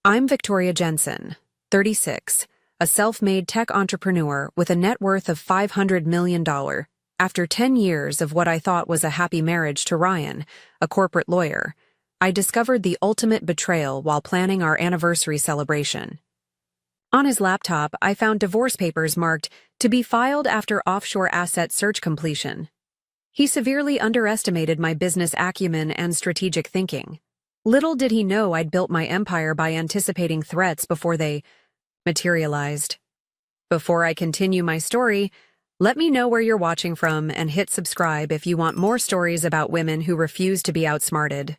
I'm Victoria Jensen, 36, a self-made tech entrepreneur with a net worth of $500 million. After 10 years of what I thought was a happy marriage to Ryan, a corporate lawyer, I discovered the ultimate betrayal while planning our anniversary celebration. On his laptop, I found divorce papers marked to be filed after offshore asset search completion. He severely underestimated my business acumen and strategic thinking. Little did he know I'd built my empire by anticipating threats before they materialized. Before I continue my story, let me know where you're watching from and hit subscribe if you want more stories about women who refuse to be outsmarted.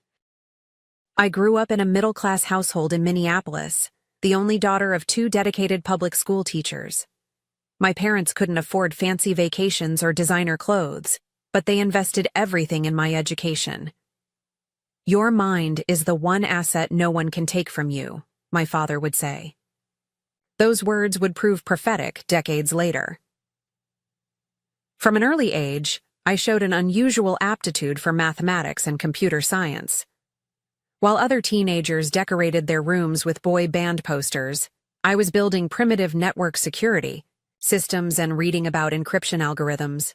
I grew up in a middle-class household in Minneapolis, the only daughter of two dedicated public school teachers. My parents couldn't afford fancy vacations or designer clothes, but they invested everything in my education. "Your mind is the one asset no one can take from you," my father would say. Those words would prove prophetic decades later. From an early age, I showed an unusual aptitude for mathematics and computer science. While other teenagers decorated their rooms with boy band posters, I was building primitive network security systems and reading about encryption algorithms.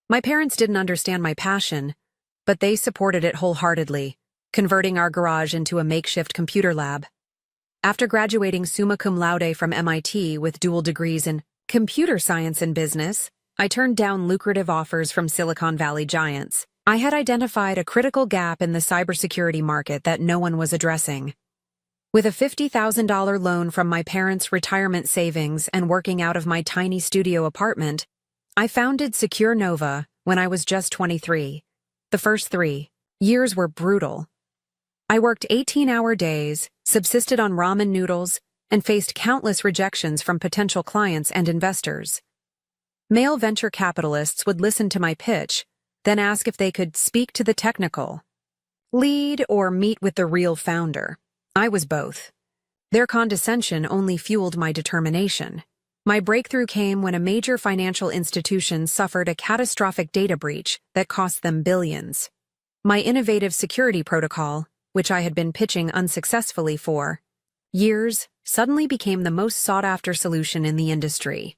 My parents didn't understand my passion, but they supported it wholeheartedly, converting our garage into a makeshift computer lab. After graduating summa cum laude from MIT with dual degrees in computer science and business, I turned down lucrative offers from Silicon Valley giants. I had identified a critical gap in the cybersecurity market that no one was addressing. With a $50,000 loan from my parents' retirement savings and working out of my tiny studio apartment, I founded Secure Nova when I was just 23. The first 3 years were brutal. I worked 18-hour days, subsisted on ramen noodles, and faced countless rejections from potential clients and investors. Male venture capitalists would listen to my pitch, then ask if they could speak to the technical lead or meet with the real founder. I was both. Their condescension only fueled my determination. My breakthrough came when a major financial institution suffered a catastrophic data breach that cost them billions. My innovative security protocol, which I had been pitching unsuccessfully for years, suddenly became the most sought-after solution in the industry.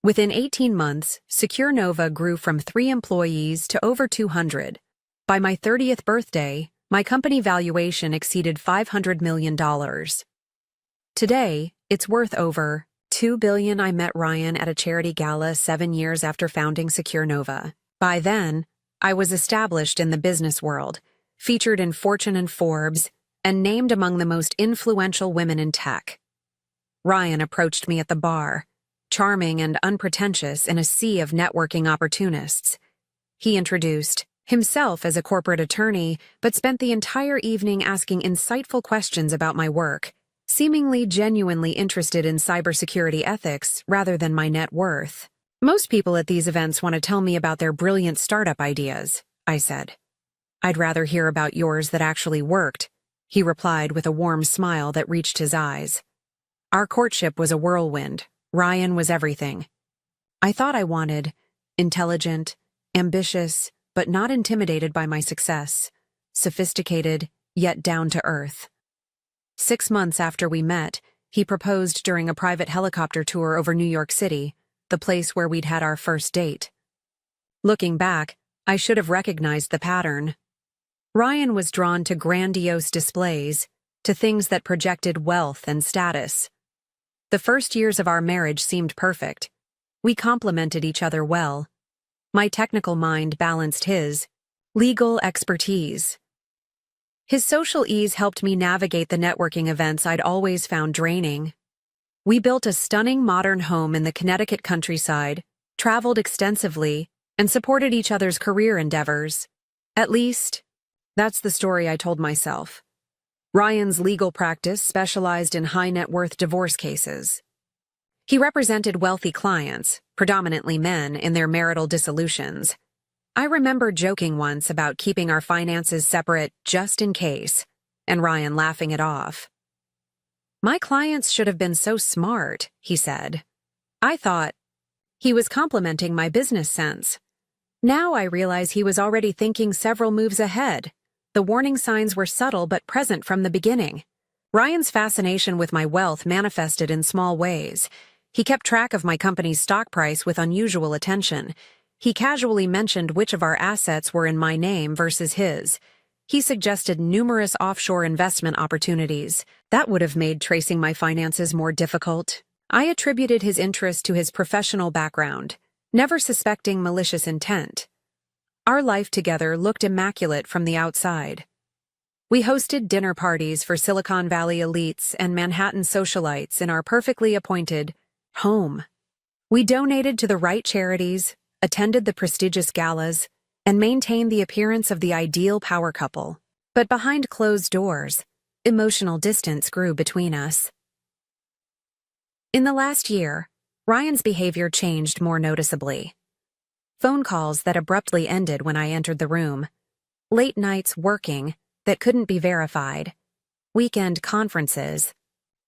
Within 18 months, Secure Nova grew from 3 employees to over 200. By my 30th birthday, my company valuation exceeded $500 million. Today, it's worth over $2 billion. I met Ryan at a charity gala 7 years after founding Secure Nova. By then, I was established in the business world, featured in Fortune and Forbes, and named among the most influential women in tech. Ryan approached me at the bar, charming and unpretentious in a sea of networking opportunists. He introduced himself as a corporate attorney, but spent the entire evening asking insightful questions about my work, seemingly genuinely interested in cybersecurity ethics rather than my net worth. "Most people at these events want to tell me about their brilliant startup ideas," I said. "I'd rather hear about yours that actually worked," he replied with a warm smile that reached his eyes. Our courtship was a whirlwind. Ryan was everything. I thought I wanted intelligent, ambitious, but not intimidated by my success, sophisticated, yet down to earth. 6 months after we met, he proposed during a private helicopter tour over New York City, the place where we'd had our first date. Looking back, I should have recognized the pattern. Ryan was drawn to grandiose displays, to things that projected wealth and status. The first years of our marriage seemed perfect. We complemented each other well. My technical mind balanced his legal expertise. His social ease helped me navigate the networking events I'd always found draining. We built a stunning modern home in the Connecticut countryside, traveled extensively, and supported each other's career endeavors. At least, that's the story I told myself. Ryan's legal practice specialized in high-net-worth divorce cases. He represented wealthy clients, predominantly men, in their marital dissolutions. I remember joking once about keeping our finances separate just in case, and Ryan laughing it off. "My clients should have been so smart," he said. I thought he was complimenting my business sense. Now I realize he was already thinking several moves ahead. The warning signs were subtle but present from the beginning. Ryan's fascination with my wealth manifested in small ways. He kept track of my company's stock price with unusual attention. He casually mentioned which of our assets were in my name versus his. He suggested numerous offshore investment opportunities. That would have made tracing my finances more difficult. I attributed his interest to his professional background, never suspecting malicious intent. Our life together looked immaculate from the outside. We hosted dinner parties for Silicon Valley elites and Manhattan socialites in our perfectly appointed home. We donated to the right charities, attended the prestigious galas, and maintained the appearance of the ideal power couple. But behind closed doors, emotional distance grew between us. In the last year, Ryan's behavior changed more noticeably. Phone calls that abruptly ended when I entered the room, late nights working that couldn't be verified, weekend conferences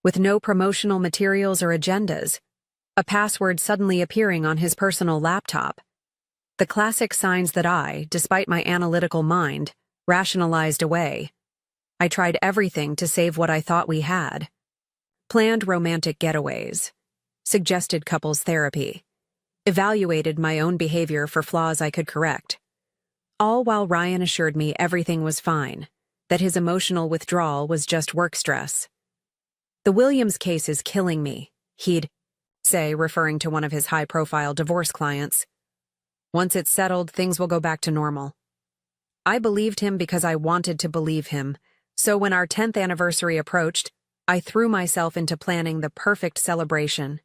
with no promotional materials or agendas, a password suddenly appearing on his personal laptop. The classic signs that I, despite my analytical mind, rationalized away. I tried everything to save what I thought we had. Planned romantic getaways, suggested couples therapy, evaluated my own behavior for flaws I could correct. All while Ryan assured me everything was fine, that his emotional withdrawal was just work stress. "The Williams case is killing me," he'd say, referring to one of his high-profile divorce clients. "Once it's settled, things will go back to normal." I believed him because I wanted to believe him, so when our 10th anniversary approached, I threw myself into planning the perfect celebration,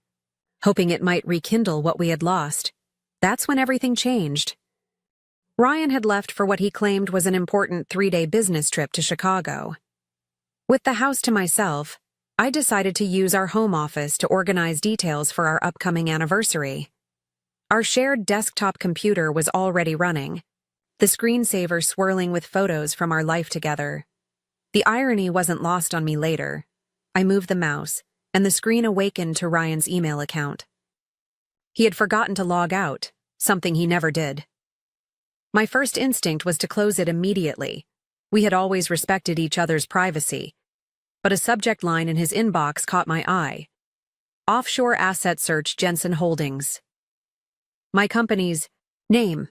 hoping it might rekindle what we had lost. That's when everything changed. Ryan had left for what he claimed was an important 3-day business trip to Chicago. With the house to myself, I decided to use our home office to organize details for our upcoming anniversary. Our shared desktop computer was already running, the screensaver swirling with photos from our life together. The irony wasn't lost on me later. I moved the mouse, and the screen awakened to Ryan's email account. He had forgotten to log out, something he never did. My first instinct was to close it immediately. We had always respected each other's privacy. But a subject line in his inbox caught my eye. Offshore Asset Search Jensen Holdings. My company's name.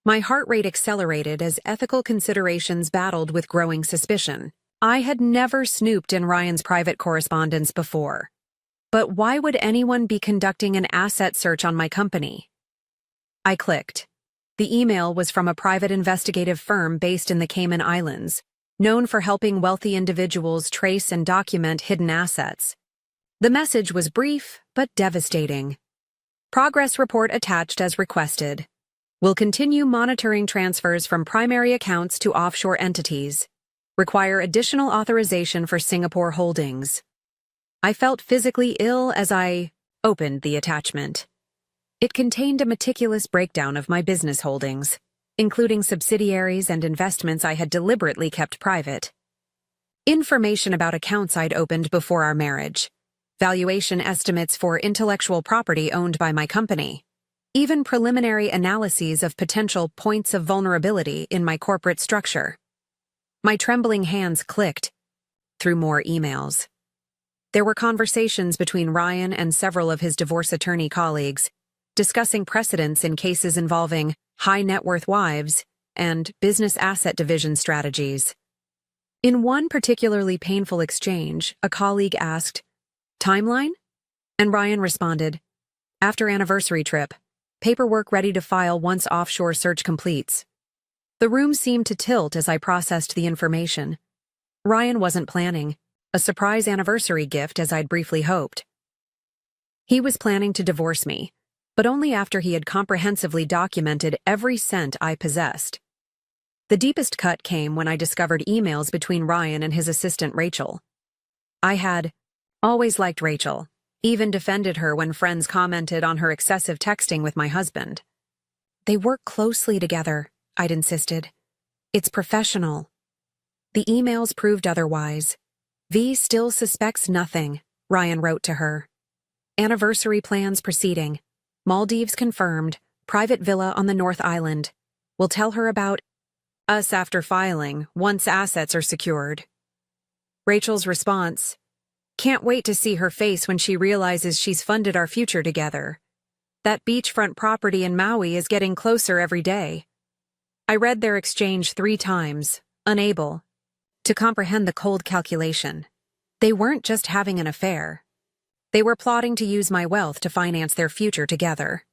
My heart rate accelerated as ethical considerations battled with growing suspicion. I had never snooped in Ryan's private correspondence before. But why would anyone be conducting an asset search on my company? I clicked. The email was from a private investigative firm based in the Cayman Islands, known for helping wealthy individuals trace and document hidden assets. The message was brief but devastating. Progress report attached as requested. Will continue monitoring transfers from primary accounts to offshore entities. Require additional authorization for Singapore holdings. I felt physically ill as I opened the attachment. It contained a meticulous breakdown of my business holdings, including subsidiaries and investments I had deliberately kept private. Information about accounts I'd opened before our marriage. Valuation estimates for intellectual property owned by my company. Even preliminary analyses of potential points of vulnerability in my corporate structure. My trembling hands clicked through more emails. There were conversations between Ryan and several of his divorce attorney colleagues, discussing precedents in cases involving high-net-worth wives and business asset division strategies. In one particularly painful exchange, a colleague asked, "Timeline?" And Ryan responded, "After anniversary trip. Paperwork ready to file once offshore search completes." The room seemed to tilt as I processed the information. Ryan wasn't planning a surprise anniversary gift as I'd briefly hoped. He was planning to divorce me, but only after he had comprehensively documented every cent I possessed. The deepest cut came when I discovered emails between Ryan and his assistant Rachel. I had always liked Rachel, even defended her when friends commented on her excessive texting with my husband. "They work closely together," I'd insisted. "It's professional." The emails proved otherwise. "V still suspects nothing," Ryan wrote to her. "Anniversary plans proceeding. Maldives confirmed. Private villa on the North Island. We'll tell her about us after filing, once assets are secured." Rachel's response: "Can't wait to see her face when she realizes she's funded our future together. That beachfront property in Maui is getting closer every day." I read their exchange 3 times, unable to comprehend the cold calculation. They weren't just having an affair. They were plotting to use my wealth to finance their future together.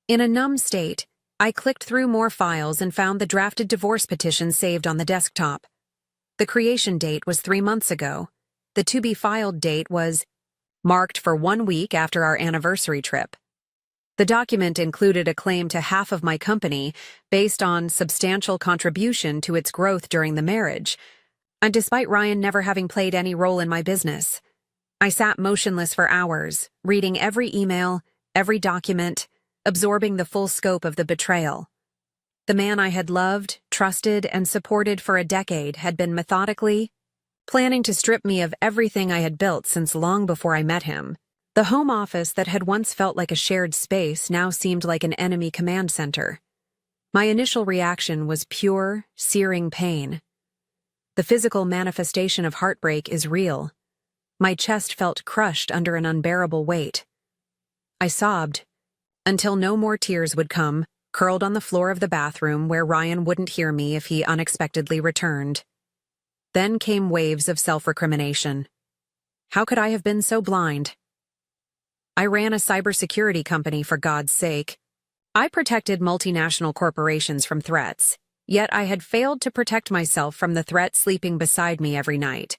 In a numb state, I clicked through more files and found the drafted divorce petition saved on the desktop. The creation date was 3 months ago. The to-be-filed date was marked for 1 week after our anniversary trip. The document included a claim to half of my company based on substantial contribution to its growth during the marriage, and despite Ryan never having played any role in my business. I sat motionless for hours, reading every email, every document, absorbing the full scope of the betrayal. The man I had loved, trusted, and supported for a decade had been methodically planning to strip me of everything I had built since long before I met him. The home office that had once felt like a shared space now seemed like an enemy command center. My initial reaction was pure, searing pain. The physical manifestation of heartbreak is real. My chest felt crushed under an unbearable weight. I sobbed, until no more tears would come, curled on the floor of the bathroom where Ryan wouldn't hear me if he unexpectedly returned. Then came waves of self-recrimination. How could I have been so blind? I ran a cybersecurity company, for God's sake. I protected multinational corporations from threats, yet I had failed to protect myself from the threat sleeping beside me every night.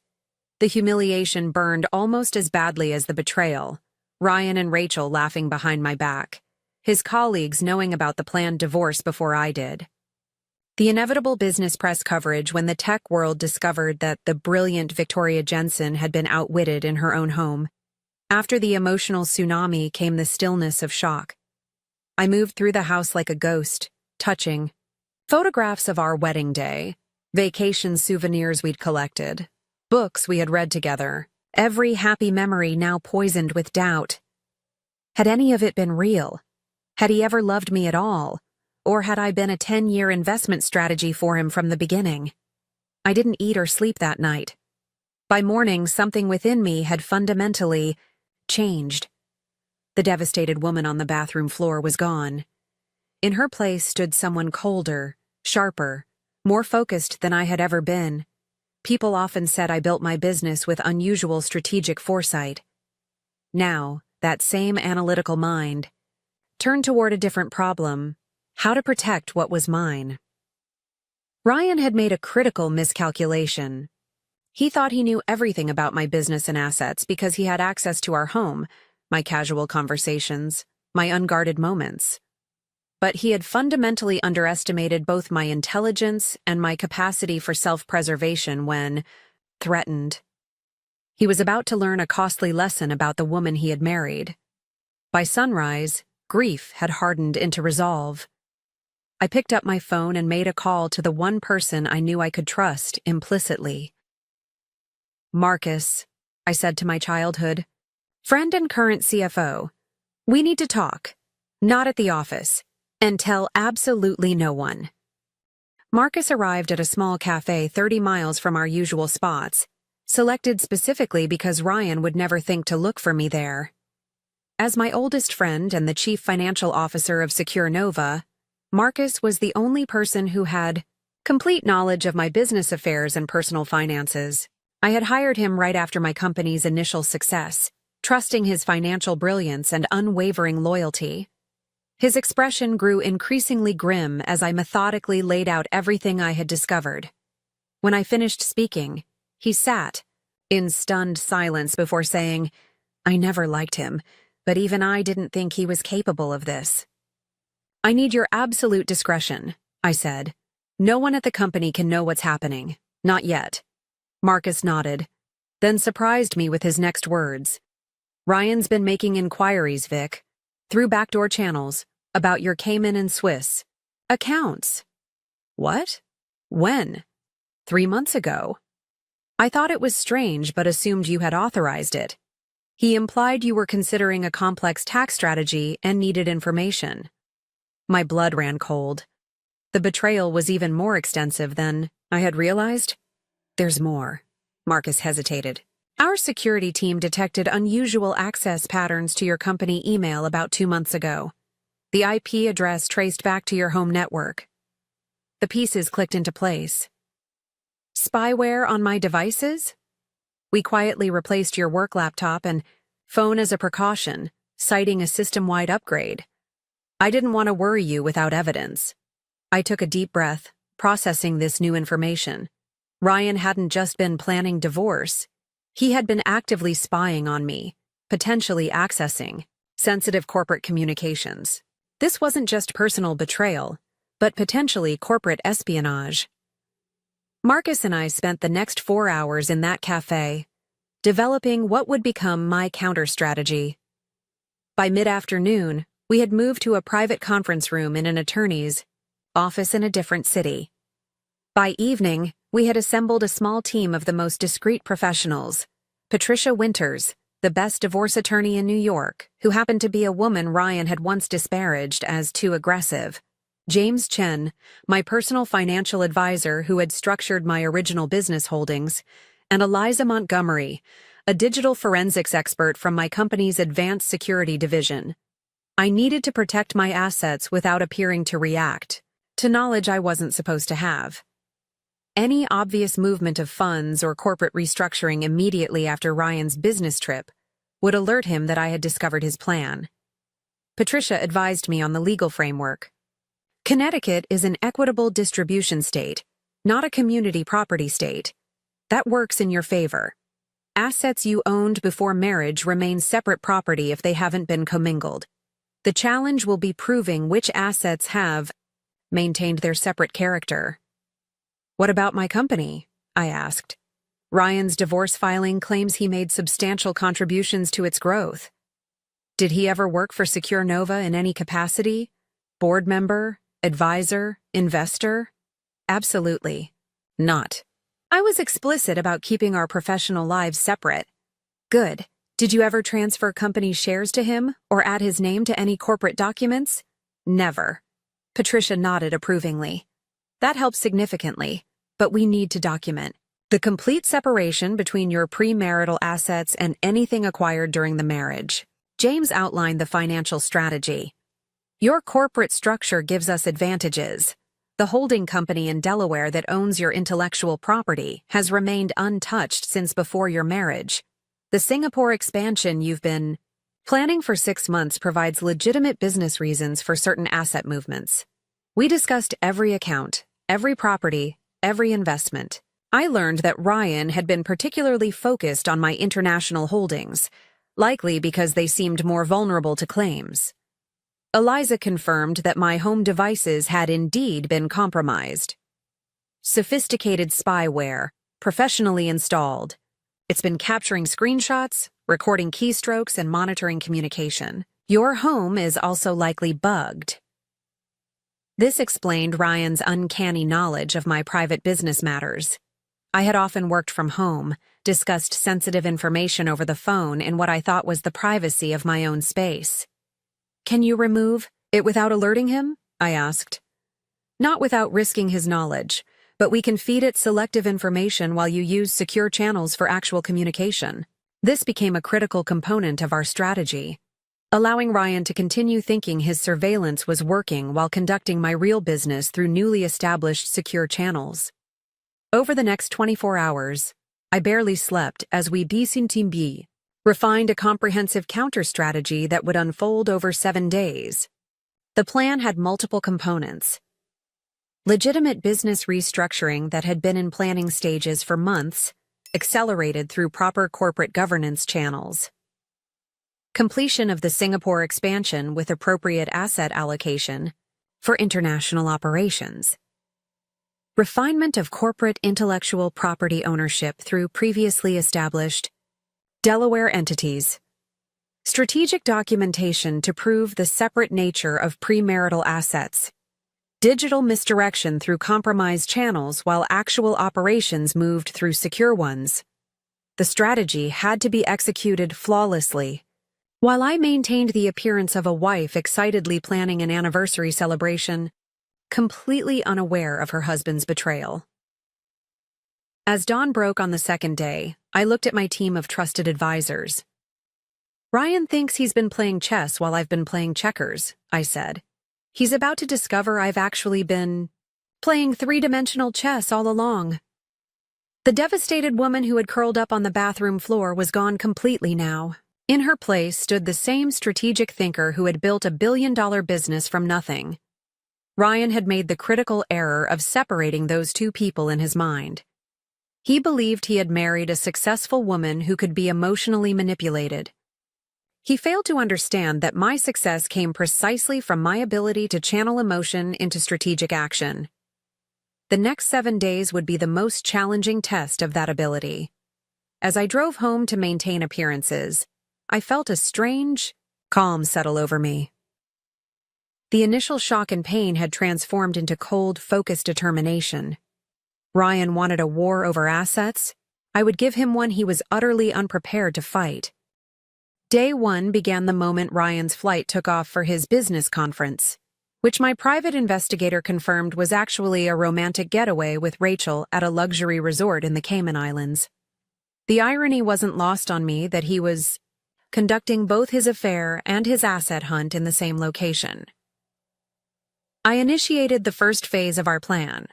The humiliation burned almost as badly as the betrayal. Ryan and Rachel laughing behind my back, his colleagues knowing about the planned divorce before I did. The inevitable business press coverage when the tech world discovered that the brilliant Victoria Jensen had been outwitted in her own home. After the emotional tsunami came the stillness of shock. I moved through the house like a ghost, touching photographs of our wedding day, vacation souvenirs we'd collected, books we had read together, every happy memory now poisoned with doubt. Had any of it been real? Had he ever loved me at all? Or had I been a 10-year investment strategy for him from the beginning? I didn't eat or sleep that night. By morning, something within me had fundamentally changed. The devastated woman on the bathroom floor was gone. In her place stood someone colder, sharper, more focused than I had ever been. People often said I built my business with unusual strategic foresight. Now, that same analytical mind turned toward a different problem: how to protect what was mine. Ryan had made a critical miscalculation. He thought he knew everything about my business and assets because he had access to our home, my casual conversations, my unguarded moments. But he had fundamentally underestimated both my intelligence and my capacity for self-preservation when threatened. He was about to learn a costly lesson about the woman he had married. By sunrise, grief had hardened into resolve. I picked up my phone and made a call to the one person I knew I could trust implicitly. "Marcus," I said to my childhood friend and current CFO, "we need to talk, not at the office, and tell absolutely no one." Marcus arrived at a small cafe 30 miles from our usual spots, selected specifically because Ryan would never think to look for me there. As my oldest friend and the chief financial officer of Secure Nova, Marcus was the only person who had complete knowledge of my business affairs and personal finances. I had hired him right after my company's initial success, trusting his financial brilliance and unwavering loyalty. His expression grew increasingly grim as I methodically laid out everything I had discovered. When I finished speaking, he sat in stunned silence before saying, "I never liked him, but even I didn't think he was capable of this." "I need your absolute discretion," I said. "No one at the company can know what's happening. Not yet." Marcus nodded, then surprised me with his next words. "Ryan's been making inquiries, Vic, through backdoor channels, about your Cayman and Swiss accounts." "What? When?" "3 months ago." "I thought it was strange but assumed you had authorized it. He implied you were considering a complex tax strategy and needed information." My blood ran cold. The betrayal was even more extensive than I had realized. "There's more." Marcus hesitated. Our security team detected unusual access patterns to your company email about 2 months ago. The IP address traced back to your home network. The pieces clicked into place. Spyware on my devices? We quietly replaced your work laptop and phone as a precaution, citing a system-wide upgrade. I didn't want to worry you without evidence. I took a deep breath, processing this new information. Ryan hadn't just been planning divorce. He had been actively spying on me, potentially accessing sensitive corporate communications. This wasn't just personal betrayal, but potentially corporate espionage. Marcus and I spent the next 4 hours in that cafe, developing what would become my counter-strategy. By mid-afternoon, we had moved to a private conference room in an attorney's office in a different city. By evening, we had assembled a small team of the most discreet professionals. Patricia Winters, the best divorce attorney in New York, who happened to be a woman Ryan had once disparaged as too aggressive. James Chen, my personal financial advisor who had structured my original business holdings, and Eliza Montgomery, a digital forensics expert from my company's advanced security division. I needed to protect my assets without appearing to react to knowledge I wasn't supposed to have. Any obvious movement of funds or corporate restructuring immediately after Ryan's business trip would alert him that I had discovered his plan. Patricia advised me on the legal framework. Connecticut is an equitable distribution state, not a community property state. That works in your favor. Assets you owned before marriage remain separate property if they haven't been commingled. The challenge will be proving which assets have maintained their separate character. What about my company? I asked. Ryan's divorce filing claims he made substantial contributions to its growth. Did he ever work for Secure Nova in any capacity? Board member, advisor, investor? Absolutely not. I was explicit about keeping our professional lives separate. Good. Did you ever transfer company shares to him or add his name to any corporate documents? Never. Patricia nodded approvingly. That helps significantly, but we need to document the complete separation between your premarital assets and anything acquired during the marriage. James outlined the financial strategy. Your corporate structure gives us advantages. The holding company in Delaware that owns your intellectual property has remained untouched since before your marriage. The Singapore expansion you've been planning for 6 months provides legitimate business reasons for certain asset movements. We discussed every account, every property, every investment. I learned that Ryan had been particularly focused on my international holdings, likely because they seemed more vulnerable to claims. Eliza confirmed that my home devices had indeed been compromised. Sophisticated spyware, professionally installed. It's been capturing screenshots, recording keystrokes, and monitoring communication. Your home is also likely bugged. This explained Ryan's uncanny knowledge of my private business matters. I had often worked from home, discussed sensitive information over the phone in what I thought was the privacy of my own space. Can you remove it without alerting him? I asked. Not without risking his knowledge, but we can feed it selective information while you use secure channels for actual communication. This became a critical component of our strategy, allowing Ryan to continue thinking his surveillance was working while conducting my real business through newly established secure channels. Over the next 24 hours, I barely slept as we refined a comprehensive counter-strategy that would unfold over 7 days. The plan had multiple components. Legitimate business restructuring that had been in planning stages for months, accelerated through proper corporate governance channels. Completion of the Singapore expansion with appropriate asset allocation for international operations. Refinement of corporate intellectual property ownership through previously established Delaware entities. Strategic documentation to prove the separate nature of premarital assets. Digital misdirection through compromised channels while actual operations moved through secure ones. The strategy had to be executed flawlessly, while I maintained the appearance of a wife excitedly planning an anniversary celebration, completely unaware of her husband's betrayal. As dawn broke on the second day, I looked at my team of trusted advisors. Ryan thinks he's been playing chess while I've been playing checkers, I said. He's about to discover I've actually been playing three-dimensional chess all along. The devastated woman who had curled up on the bathroom floor was gone completely now. In her place stood the same strategic thinker who had built a billion-dollar business from nothing. Ryan had made the critical error of separating those two people in his mind. He believed he had married a successful woman who could be emotionally manipulated. He failed to understand that my success came precisely from my ability to channel emotion into strategic action. The next 7 days would be the most challenging test of that ability. As I drove home to maintain appearances, I felt a strange calm settle over me. The initial shock and pain had transformed into cold, focused determination. Ryan wanted a war over assets. I would give him one he was utterly unprepared to fight. Day 1 began the moment Ryan's flight took off for his business conference, which my private investigator confirmed was actually a romantic getaway with Rachel at a luxury resort in the Cayman Islands. The irony wasn't lost on me that he was conducting both his affair and his asset hunt in the same location. I initiated the first phase of our plan,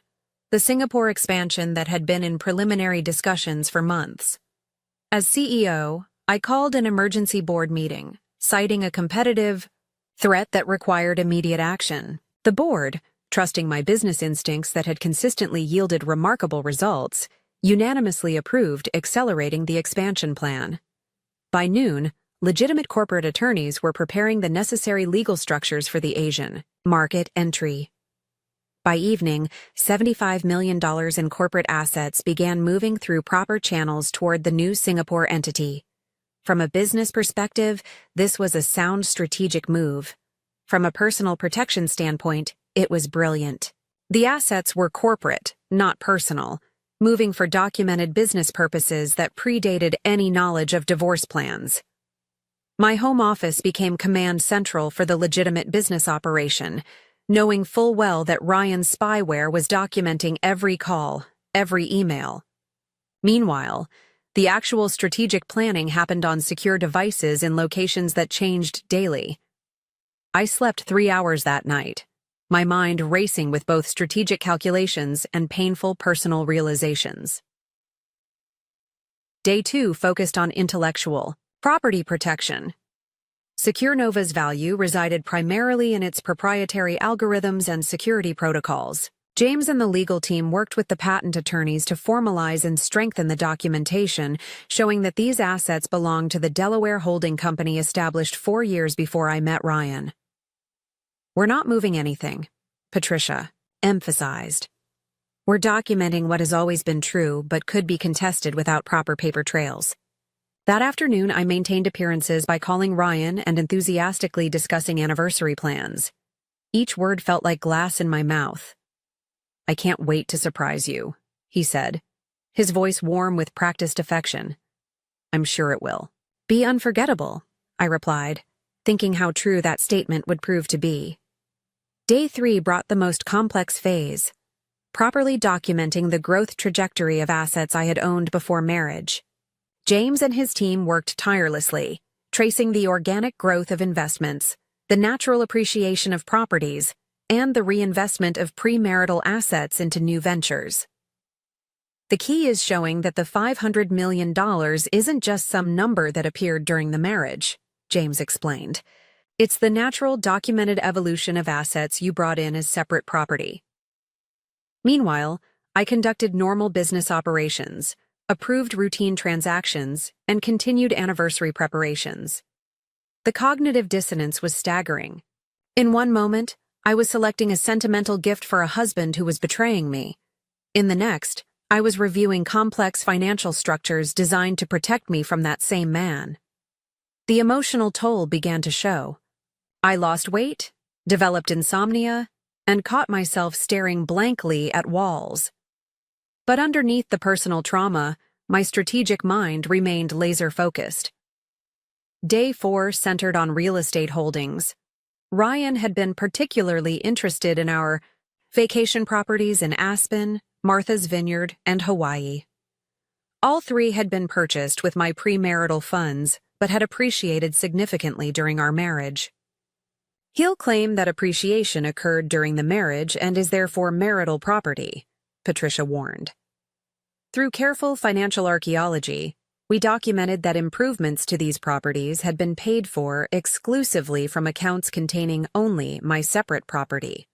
the Singapore expansion that had been in preliminary discussions for months. As CEO, I called an emergency board meeting, citing a competitive threat that required immediate action. The board, trusting my business instincts that had consistently yielded remarkable results, unanimously approved accelerating the expansion plan. By noon, legitimate corporate attorneys were preparing the necessary legal structures for the Asian market entry. By evening, $75 million in corporate assets began moving through proper channels toward the new Singapore entity. From a business perspective, this was a sound strategic move. From a personal protection standpoint, it was brilliant. The assets were corporate, not personal, moving for documented business purposes that predated any knowledge of divorce plans. My home office became command central for the legitimate business operation, knowing full well that Ryan's spyware was documenting every call, every email. Meanwhile, the actual strategic planning happened on secure devices in locations that changed daily. I slept 3 hours that night, my mind racing with both strategic calculations and painful personal realizations. Day 2 focused on intellectual property protection. SecureNova's value resided primarily in its proprietary algorithms and security protocols. James and the legal team worked with the patent attorneys to formalize and strengthen the documentation, showing that these assets belonged to the Delaware holding company established 4 years before I met Ryan. We're not moving anything, Patricia emphasized. We're documenting what has always been true but could be contested without proper paper trails. That afternoon, I maintained appearances by calling Ryan and enthusiastically discussing anniversary plans. Each word felt like glass in my mouth. I can't wait to surprise you, he said, his voice warm with practiced affection. I'm sure it will. Be unforgettable, I replied, thinking how true that statement would prove to be. Day 3 brought the most complex phase, properly documenting the growth trajectory of assets I had owned before marriage. James and his team worked tirelessly, tracing the organic growth of investments, the natural appreciation of properties, and the reinvestment of premarital assets into new ventures. The key is showing that the $500 million isn't just some number that appeared during the marriage, James explained. It's the natural documented evolution of assets you brought in as separate property. Meanwhile, I conducted normal business operations, approved routine transactions, and continued anniversary preparations. The cognitive dissonance was staggering. In one moment, I was selecting a sentimental gift for a husband who was betraying me. In the next, I was reviewing complex financial structures designed to protect me from that same man. The emotional toll began to show. I lost weight, developed insomnia, and caught myself staring blankly at walls. But underneath the personal trauma, my strategic mind remained laser-focused. Day 4 centered on real estate holdings. Ryan had been particularly interested in our vacation properties in Aspen, Martha's Vineyard, and Hawaii. All three had been purchased with my premarital funds, but had appreciated significantly during our marriage. He'll claim that appreciation occurred during the marriage and is therefore marital property, Patricia warned. Through careful financial archaeology, we documented that improvements to these properties had been paid for exclusively from accounts containing only my separate property.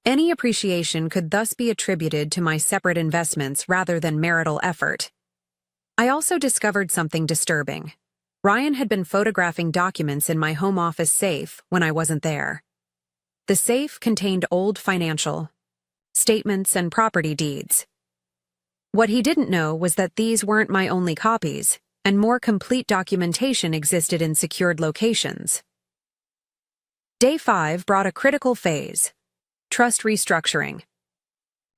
Any appreciation could thus be attributed to my separate investments rather than marital effort. I also discovered something disturbing. Ryan had been photographing documents in my home office safe when I wasn't there. The safe contained old financial statements and property deeds. What he didn't know was that these weren't my only copies, and more complete documentation existed in secured locations. Day 5 brought a critical phase: trust restructuring.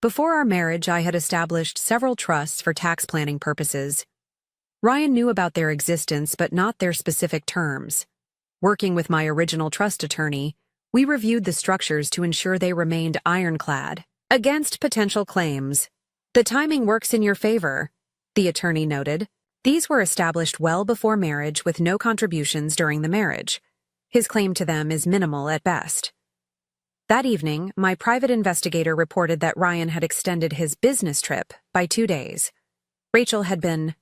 Before our marriage, I had established several trusts for tax planning purposes. Ryan knew about their existence but not their specific terms. Working with my original trust attorney, we reviewed the structures to ensure they remained ironclad against potential claims. The timing works in your favor, the attorney noted. These were established well before marriage with no contributions during the marriage. His claim to them is minimal at best. That evening, my private investigator reported that Ryan had extended his business trip by 2 days. Rachel had been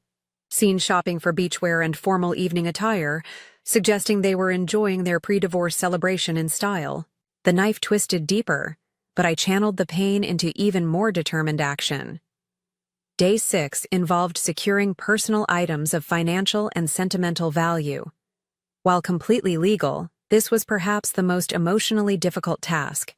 seen shopping for beachwear and formal evening attire, suggesting they were enjoying their pre-divorce celebration in style. The knife twisted deeper, but I channeled the pain into even more determined action. Day 6 involved securing personal items of financial and sentimental value. While completely legal, this was perhaps the most emotionally difficult task.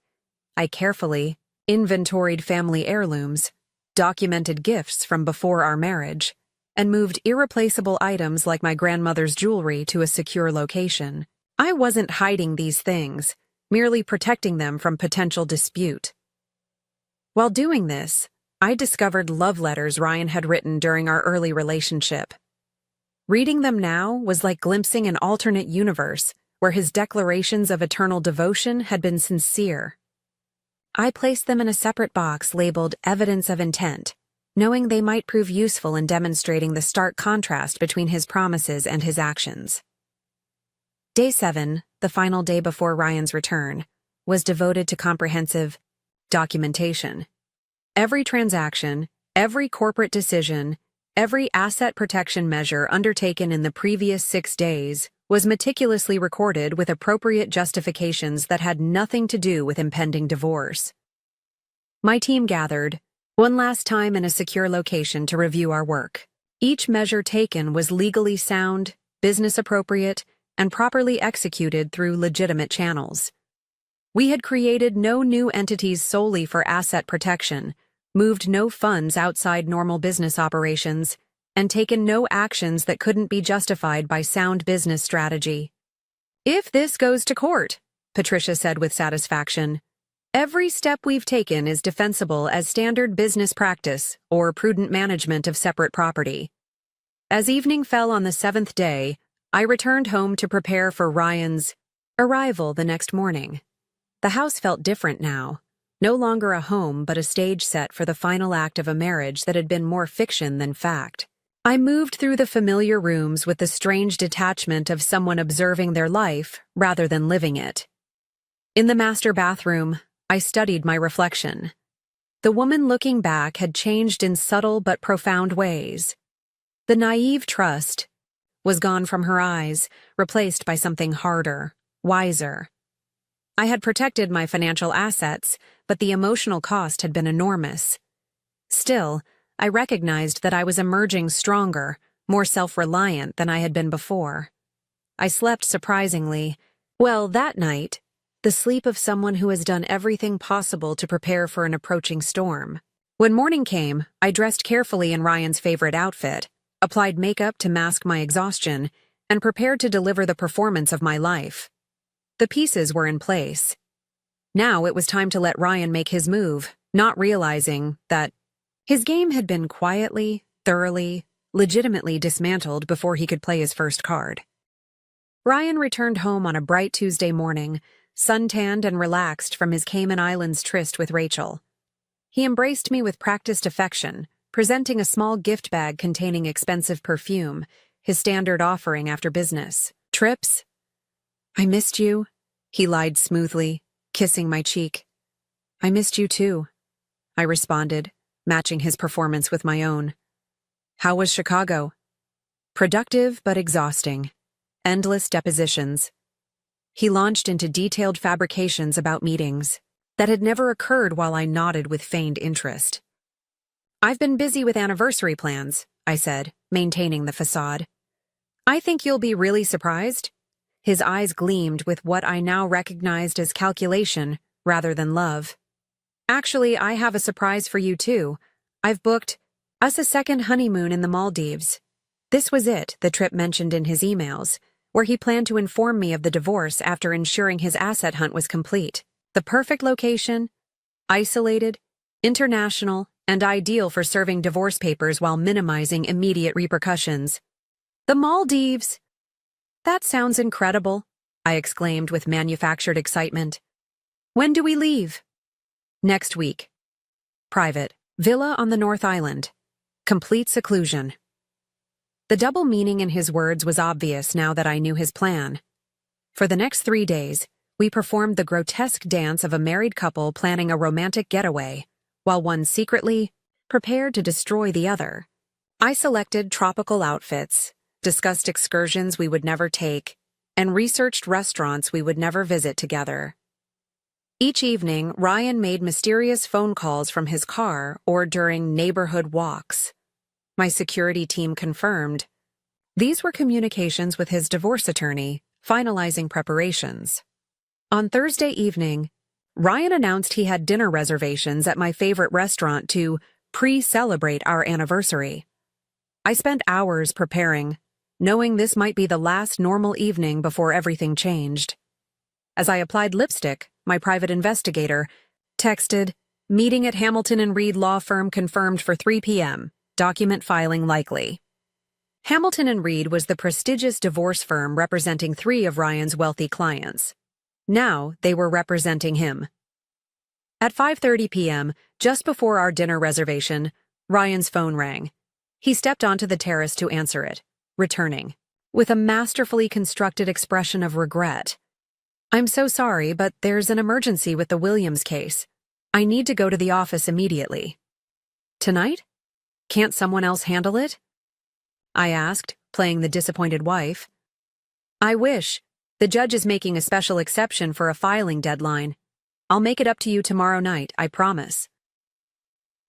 I carefully inventoried family heirlooms, documented gifts from before our marriage, and moved irreplaceable items like my grandmother's jewelry to a secure location. I wasn't hiding these things, merely protecting them from potential dispute. While doing this, I discovered love letters Ryan had written during our early relationship. Reading them now was like glimpsing an alternate universe where his declarations of eternal devotion had been sincere. I placed them in a separate box labeled Evidence of Intent, knowing they might prove useful in demonstrating the stark contrast between his promises and his actions. Day 7, the final day before Ryan's return, was devoted to comprehensive documentation. Every transaction, every corporate decision, every asset protection measure undertaken in the previous 6 days was meticulously recorded with appropriate justifications that had nothing to do with impending divorce. My team gathered, one last time in a secure location to review our work. Each measure taken was legally sound, business appropriate, and properly executed through legitimate channels. We had created no new entities solely for asset protection, moved no funds outside normal business operations, and taken no actions that couldn't be justified by sound business strategy. If this goes to court, Patricia said with satisfaction, every step we've taken is defensible as standard business practice or prudent management of separate property. As evening fell on the 7th day, I returned home to prepare for Ryan's arrival the next morning. The house felt different now, no longer a home but a stage set for the final act of a marriage that had been more fiction than fact. I moved through the familiar rooms with the strange detachment of someone observing their life rather than living it. In the master bathroom, I studied my reflection. The woman looking back had changed in subtle but profound ways. The naive trust was gone from her eyes, replaced by something harder, wiser. I had protected my financial assets, but the emotional cost had been enormous. Still, I recognized that I was emerging stronger, more self-reliant than I had been before. I slept surprisingly well that night, the sleep of someone who has done everything possible to prepare for an approaching storm. When morning came, I dressed carefully in Ryan's favorite outfit, applied makeup to mask my exhaustion, and prepared to deliver the performance of my life. The pieces were in place. Now it was time to let Ryan make his move, not realizing that his game had been quietly, thoroughly, legitimately dismantled before he could play his first card. Ryan returned home on a bright Tuesday morning, suntanned and relaxed from his Cayman Islands tryst with Rachel. He embraced me with practiced affection, presenting a small gift bag containing expensive perfume, his standard offering after business. Trips? I missed you, he lied smoothly, kissing my cheek. I missed you too, I responded, matching his performance with my own. How was Chicago? Productive but exhausting. Endless depositions. He launched into detailed fabrications about meetings that had never occurred while I nodded with feigned interest. I've been busy with anniversary plans, I said, maintaining the facade. I think you'll be really surprised. His eyes gleamed with what I now recognized as calculation rather than love. Actually, I have a surprise for you too. I've booked us a second honeymoon in the Maldives. This was it, the trip mentioned in his emails, where he planned to inform me of the divorce after ensuring his asset hunt was complete. The perfect location, isolated, international, and ideal for serving divorce papers while minimizing immediate repercussions. The Maldives! That sounds incredible, I exclaimed with manufactured excitement. When do we leave? Next week. Private. Villa on the North Island. Complete seclusion. The double meaning in his words was obvious now that I knew his plan. For the next 3 days, we performed the grotesque dance of a married couple planning a romantic getaway, while one secretly prepared to destroy the other. I selected tropical outfits, discussed excursions we would never take, and researched restaurants we would never visit together. Each evening, Ryan made mysterious phone calls from his car or during neighborhood walks. My security team confirmed. These were communications with his divorce attorney, finalizing preparations. On Thursday evening, Ryan announced he had dinner reservations at my favorite restaurant to pre-celebrate our anniversary. I spent hours preparing, knowing this might be the last normal evening before everything changed. As I applied lipstick, my private investigator texted, "Meeting at Hamilton and Reed Law Firm confirmed for 3 p.m., document filing likely." Hamilton and Reed was the prestigious divorce firm representing 3 of Ryan's wealthy clients. Now they were representing him. At 5:30 p.m., just before our dinner reservation, Ryan's phone rang. He stepped onto the terrace to answer it, returning with a masterfully constructed expression of regret. "I'm so sorry, but there's an emergency with the Williams case. I need to go to the office immediately." "Tonight? Can't someone else handle it?" I asked, playing the disappointed wife. "I wish. The judge is making a special exception for a filing deadline. I'll make it up to you tomorrow night, I promise."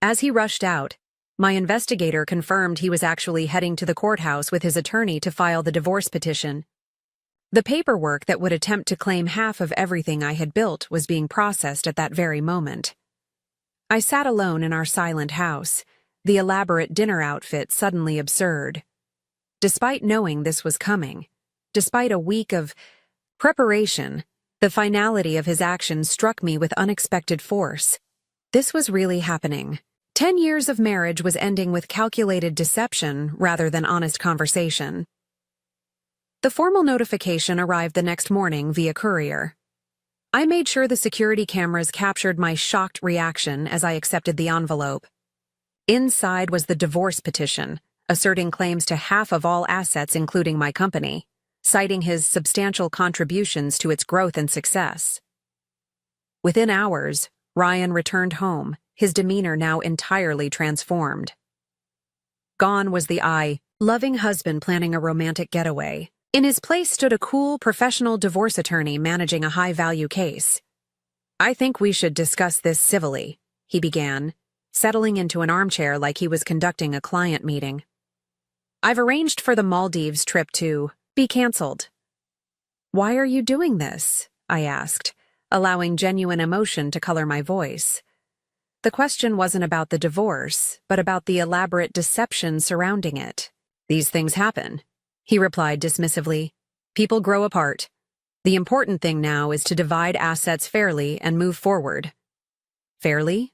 As he rushed out, my investigator confirmed he was actually heading to the courthouse with his attorney to file the divorce petition. The paperwork that would attempt to claim half of everything I had built was being processed at that very moment. I sat alone in our silent house, the elaborate dinner outfit suddenly absurd. Despite knowing this was coming, despite a week of preparation, the finality of his actions struck me with unexpected force. This was really happening. 10 years of marriage was ending with calculated deception rather than honest conversation. The formal notification arrived the next morning via courier. I made sure the security cameras captured my shocked reaction as I accepted the envelope. Inside was the divorce petition, asserting claims to half of all assets including my company, citing his substantial contributions to its growth and success. Within hours, Ryan returned home, his demeanor now entirely transformed. Gone was the loving husband planning a romantic getaway. In his place stood a cool, professional divorce attorney managing a high-value case. "I think we should discuss this civilly," he began, settling into an armchair like he was conducting a client meeting. "I've arranged for the Maldives trip to be canceled." "Why are you doing this?" I asked, allowing genuine emotion to color my voice. The question wasn't about the divorce, but about the elaborate deception surrounding it. "These things happen," he replied dismissively. "People grow apart. The important thing now is to divide assets fairly and move forward." "Fairly?"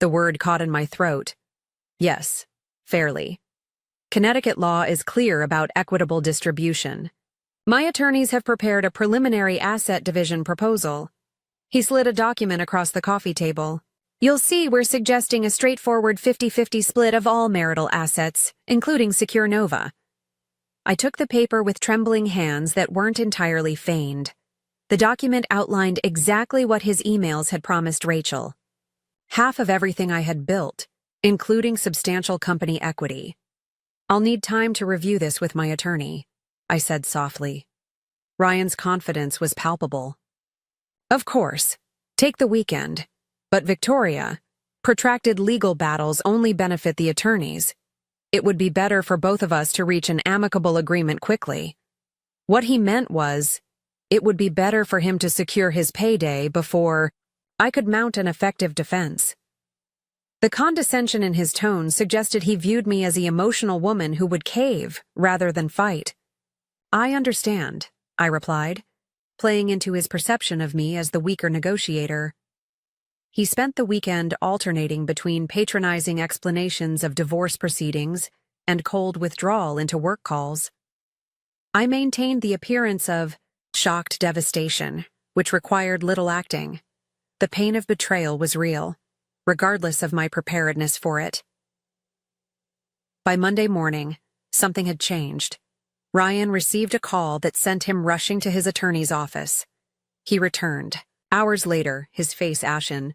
The word caught in my throat. "Yes, fairly. Connecticut law is clear about equitable distribution. My attorneys have prepared a preliminary asset division proposal." He slid a document across the coffee table. You'll see we're suggesting a straightforward 50-50 split of all marital assets, including Secure Nova. I took the paper with trembling hands that weren't entirely feigned. The document outlined exactly what his emails had promised Rachel. Half of everything I had built, including substantial company equity. I'll need time to review this with my attorney, I said softly. Ryan's confidence was palpable. Of course, take the weekend. But Victoria, protracted legal battles only benefit the attorneys. It would be better for both of us to reach an amicable agreement quickly. What he meant was, it would be better for him to secure his payday before I could mount an effective defense. The condescension in his tone suggested he viewed me as the emotional woman who would cave rather than fight. I understand, I replied, playing into his perception of me as the weaker negotiator. He spent the weekend alternating between patronizing explanations of divorce proceedings and cold withdrawal into work calls. I maintained the appearance of shocked devastation, which required little acting. The pain of betrayal was real, regardless of my preparedness for it. By Monday morning, something had changed. Ryan received a call that sent him rushing to his attorney's office. He returned, hours later, his face ashen.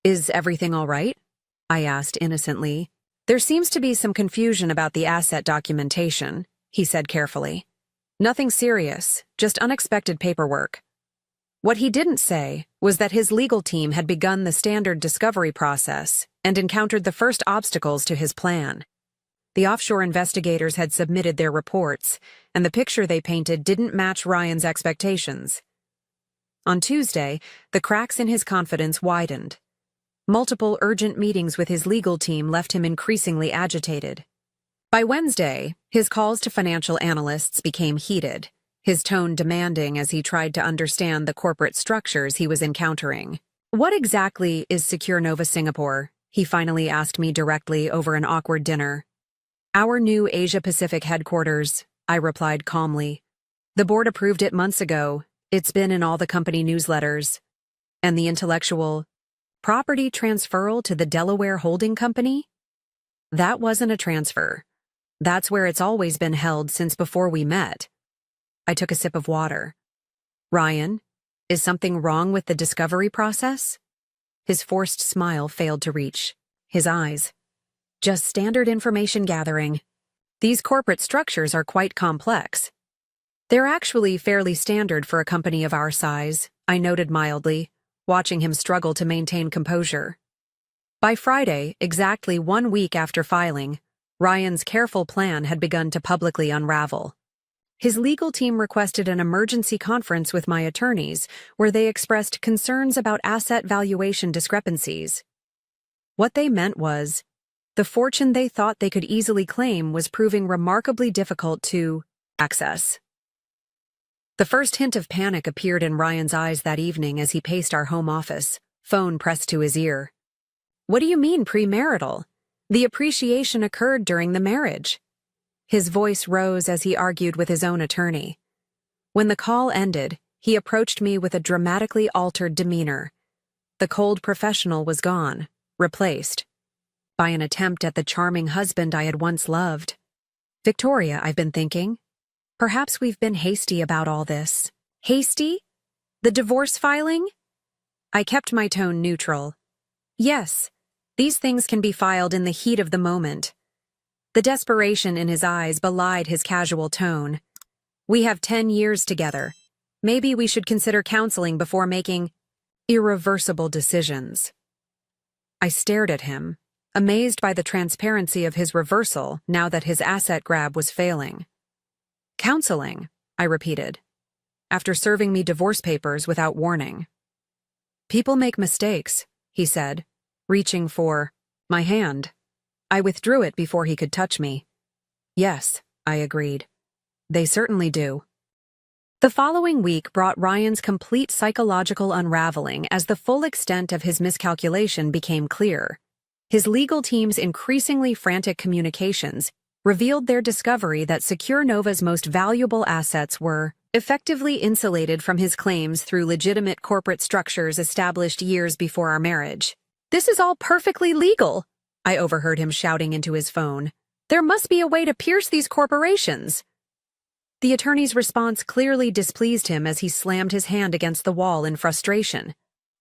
Is everything all right? I asked innocently. There seems to be some confusion about the asset documentation, he said carefully. Nothing serious, just unexpected paperwork. What he didn't say was that his legal team had begun the standard discovery process and encountered the first obstacles to his plan. The offshore investigators had submitted their reports, and the picture they painted didn't match Ryan's expectations. On Tuesday, the cracks in his confidence widened. Multiple urgent meetings with his legal team left him increasingly agitated. By Wednesday, his calls to financial analysts became heated, his tone demanding as he tried to understand the corporate structures he was encountering. What exactly is Secure Nova Singapore? He finally asked me directly over an awkward dinner. Our new Asia-Pacific headquarters, I replied calmly. The board approved it months ago. It's been in all the company newsletters. And the intellectual property transferal to the Delaware Holding Company? That wasn't a transfer. That's where it's always been held since before we met. I took a sip of water. Ryan, is something wrong with the discovery process? His forced smile failed to reach his eyes. Just standard information gathering. These corporate structures are quite complex. They're actually fairly standard for a company of our size, I noted mildly, watching him struggle to maintain composure. By Friday, exactly 1 week after filing, Ryan's careful plan had begun to publicly unravel. His legal team requested an emergency conference with my attorneys, where they expressed concerns about asset valuation discrepancies. What they meant was, the fortune they thought they could easily claim was proving remarkably difficult to access. The first hint of panic appeared in Ryan's eyes that evening as he paced our home office, phone pressed to his ear. What do you mean premarital? The appreciation occurred during the marriage. His voice rose as he argued with his own attorney. When the call ended, he approached me with a dramatically altered demeanor. The cold professional was gone, replaced by an attempt at the charming husband I had once loved. Victoria, I've been thinking. Perhaps we've been hasty about all this. Hasty? The divorce filing? I kept my tone neutral. Yes, these things can be filed in the heat of the moment. The desperation in his eyes belied his casual tone. We have 10 years together. Maybe we should consider counseling before making irreversible decisions. I stared at him, amazed by the transparency of his reversal now that his asset grab was failing. Counseling, I repeated, after serving me divorce papers without warning. People make mistakes, he said, reaching for my hand. I withdrew it before he could touch me. Yes, I agreed. They certainly do. The following week brought Ryan's complete psychological unraveling as the full extent of his miscalculation became clear. His legal team's increasingly frantic communications revealed their discovery that Secure Nova's most valuable assets were effectively insulated from his claims through legitimate corporate structures established years before our marriage. "This is all perfectly legal," I overheard him shouting into his phone. "There must be a way to pierce these corporations." The attorney's response clearly displeased him as he slammed his hand against the wall in frustration.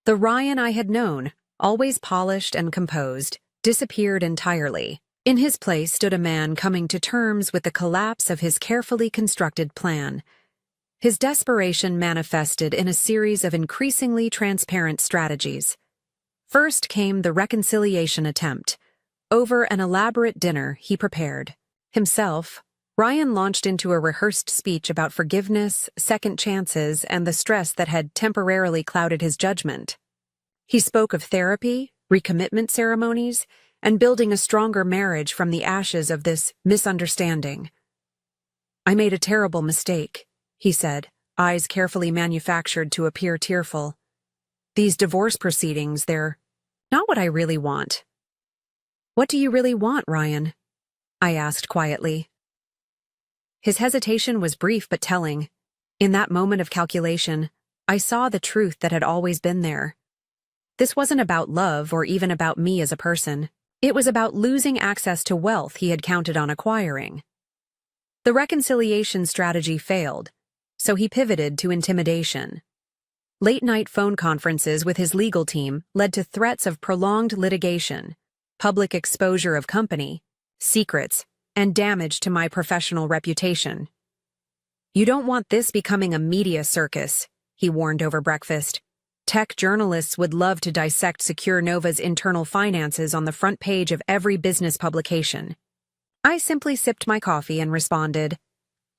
The Ryan I had known, always polished and composed, disappeared entirely. In his place stood a man coming to terms with the collapse of his carefully constructed plan. His desperation manifested in a series of increasingly transparent strategies. First came the reconciliation attempt. Over an elaborate dinner he prepared. Himself, Ryan launched into a rehearsed speech about forgiveness, second chances, and the stress that had temporarily clouded his judgment. He spoke of therapy, recommitment ceremonies, and building a stronger marriage from the ashes of this misunderstanding. "I made a terrible mistake," he said, eyes carefully manufactured to appear tearful. "These divorce proceedings, they're not what I really want." "What do you really want, Ryan?" I asked quietly. His hesitation was brief but telling. In that moment of calculation, I saw the truth that had always been there. This wasn't about love or even about me as a person. It was about losing access to wealth he had counted on acquiring. The reconciliation strategy failed, so he pivoted to intimidation. Late-night phone conferences with his legal team led to threats of prolonged litigation, public exposure of company, secrets, and damage to my professional reputation. "You don't want this becoming a media circus," he warned over breakfast. "Tech journalists would love to dissect Secure Nova's internal finances on the front page of every business publication." I simply sipped my coffee and responded,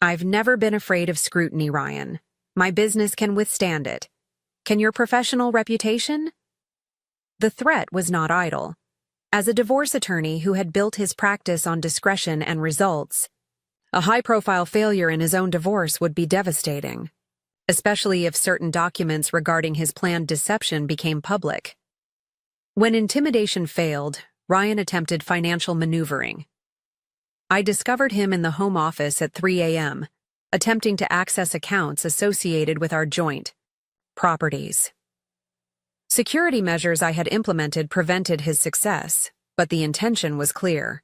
"I've never been afraid of scrutiny, Ryan. My business can withstand it. Can your professional reputation?" The threat was not idle. As a divorce attorney who had built his practice on discretion and results, a high-profile failure in his own divorce would be devastating, especially if certain documents regarding his planned deception became public. When intimidation failed, Ryan attempted financial maneuvering. I discovered him in the home office at 3 a.m., attempting to access accounts associated with our joint properties. Security measures I had implemented prevented his success, but the intention was clear.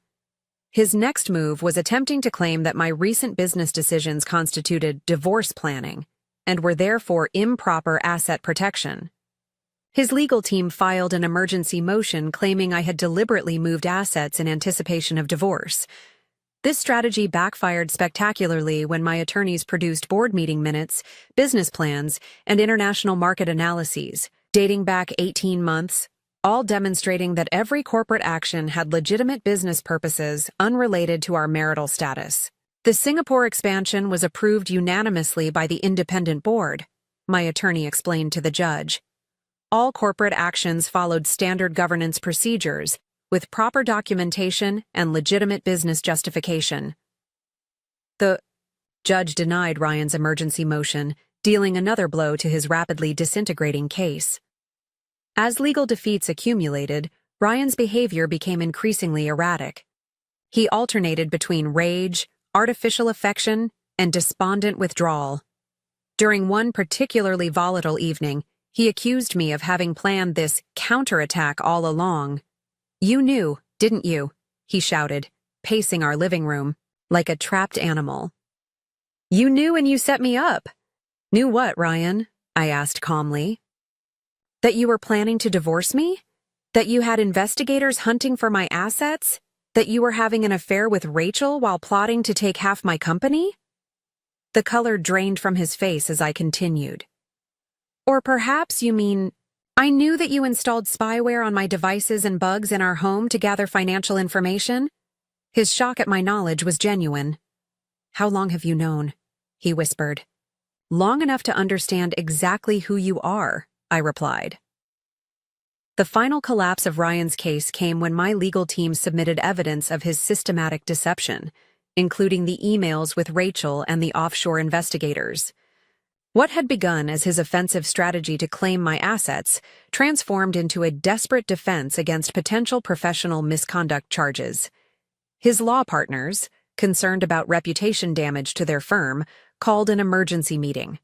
His next move was attempting to claim that my recent business decisions constituted divorce planning and were therefore improper asset protection. His legal team filed an emergency motion claiming I had deliberately moved assets in anticipation of divorce. This strategy backfired spectacularly when my attorneys produced board meeting minutes, business plans, and international market analyses, dating back 18 months, all demonstrating that every corporate action had legitimate business purposes unrelated to our marital status. The Singapore expansion was approved unanimously by the independent board, my attorney explained to the judge. All corporate actions followed standard governance procedures, with proper documentation and legitimate business justification. The judge denied Ryan's emergency motion, dealing another blow to his rapidly disintegrating case. As legal defeats accumulated, Ryan's behavior became increasingly erratic. He alternated between rage, artificial affection, and despondent withdrawal. During one particularly volatile evening, he accused me of having planned this counterattack all along. "You knew, didn't you?" he shouted, pacing our living room like a trapped animal. "You knew and you set me up." "Knew what, Ryan?" I asked calmly. "That you were planning to divorce me? That you had investigators hunting for my assets? That you were having an affair with Rachel while plotting to take half my company?" The color drained from his face as I continued. "Or perhaps you mean, I knew that you installed spyware on my devices and bugs in our home to gather financial information?" His shock at my knowledge was genuine. "How long have you known?" he whispered. "Long enough to understand exactly who you are," I replied. The final collapse of Ryan's case came when my legal team submitted evidence of his systematic deception, including the emails with Rachel and the offshore investigators. What had begun as his offensive strategy to claim my assets transformed into a desperate defense against potential professional misconduct charges. His law partners, concerned about reputation damage to their firm, called an emergency meeting.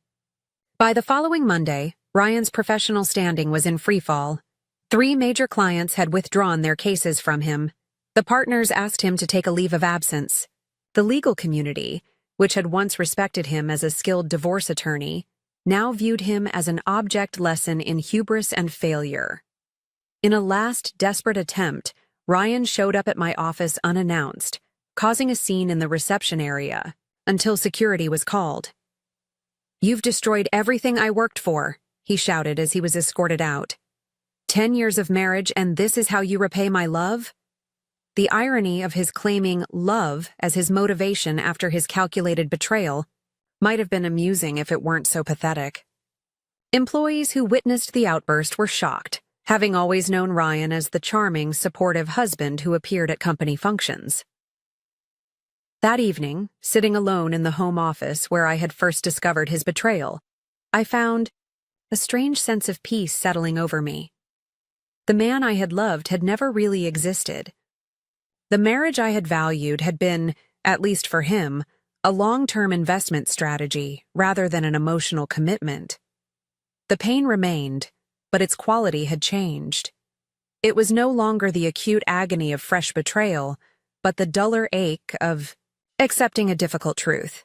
By the following Monday, Ryan's professional standing was in freefall. 3 major clients had withdrawn their cases from him. The partners asked him to take a leave of absence. The legal community, which had once respected him as a skilled divorce attorney, now viewed him as an object lesson in hubris and failure. In a last desperate attempt, Ryan showed up at my office unannounced, causing a scene in the reception area, until security was called. "You've destroyed everything I worked for," he shouted as he was escorted out. 10 years of marriage, and this is how you repay my love? The irony of his claiming love as his motivation after his calculated betrayal might have been amusing if it weren't so pathetic. Employees who witnessed the outburst were shocked, having always known Ryan as the charming, supportive husband who appeared at company functions. That evening, sitting alone in the home office where I had first discovered his betrayal, I found a strange sense of peace settling over me. The man I had loved had never really existed. The marriage I had valued had been, at least for him, a long-term investment strategy rather than an emotional commitment. The pain remained, but its quality had changed. It was no longer the acute agony of fresh betrayal, but the duller ache of accepting a difficult truth.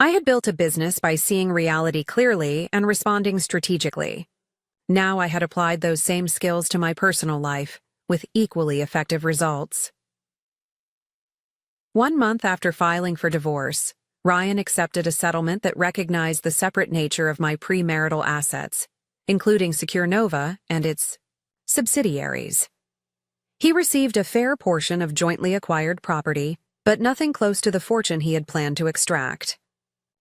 I had built a business by seeing reality clearly and responding strategically. Now I had applied those same skills to my personal life, with equally effective results. 1 month after filing for divorce, Ryan accepted a settlement that recognized the separate nature of my premarital assets, including Secure Nova and its subsidiaries. He received a fair portion of jointly acquired property, but nothing close to the fortune he had planned to extract.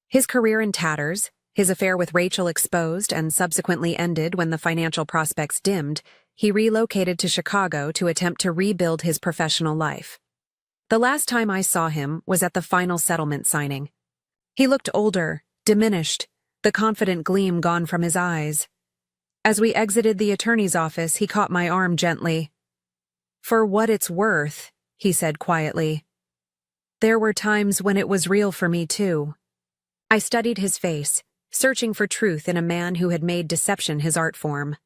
His career in tatters, his affair with Rachel exposed and subsequently ended when the financial prospects dimmed, he relocated to Chicago to attempt to rebuild his professional life. The last time I saw him was at the final settlement signing. He looked older, diminished, the confident gleam gone from his eyes. As we exited the attorney's office, he caught my arm gently. "For what it's worth," he said quietly. "There were times when it was real for me too." I studied his face, searching for truth in a man who had made deception his art form.